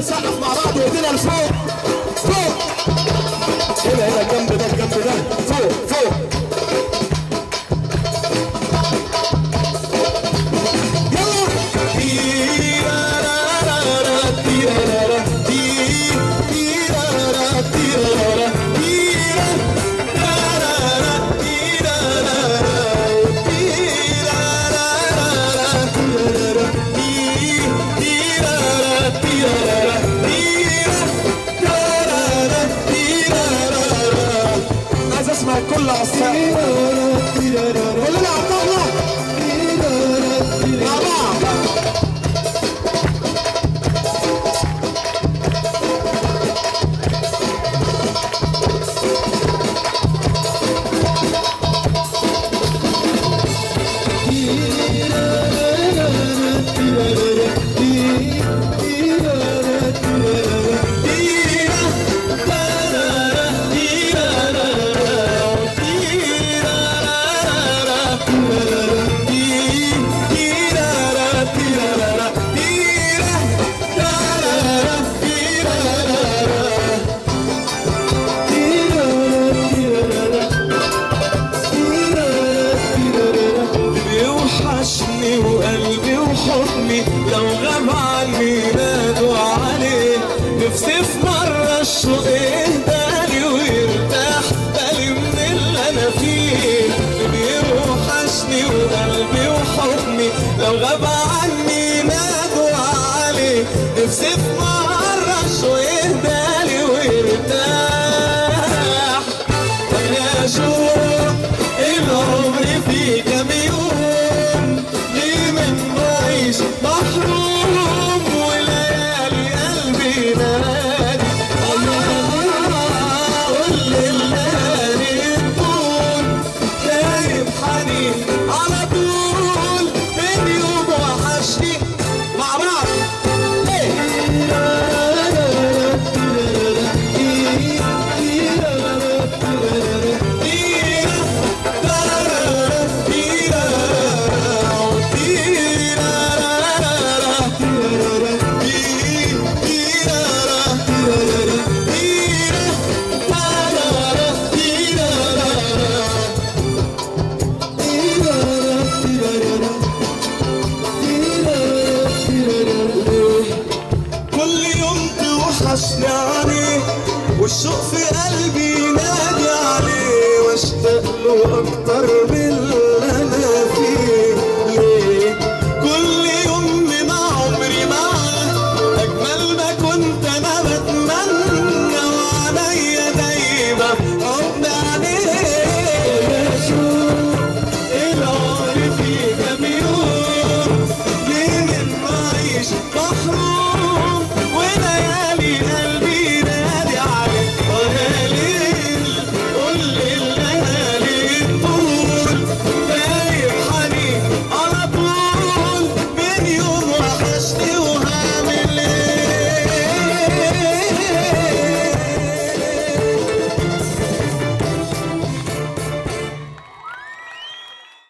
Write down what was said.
نسقف مع بعض وايدينا لفوق فوق. هنا هنا الجنب ده الجنب ده فوق فوق. كل عصام كلنا عطلنا مع بعض. وقلبي وحضني لو غاب عني نادوا عليه. نفسي في مرة الشوق يهدالي ويرتاح بالي من اللي أنا فيه. بيوحشني وقلبي وحضني لو غاب عني نادوا عليه. نفسي في مرة الشوق يهدالي ويرتاح. وأنا أشوف العمر في كام يوم محروم وليالي قلبي نادي. قول لليالي تكون دايب حنين على طول من يوم وحشني مع بعض. وحشني عليه والشوق في قلبي نادي عليه واشتاق له اكتر من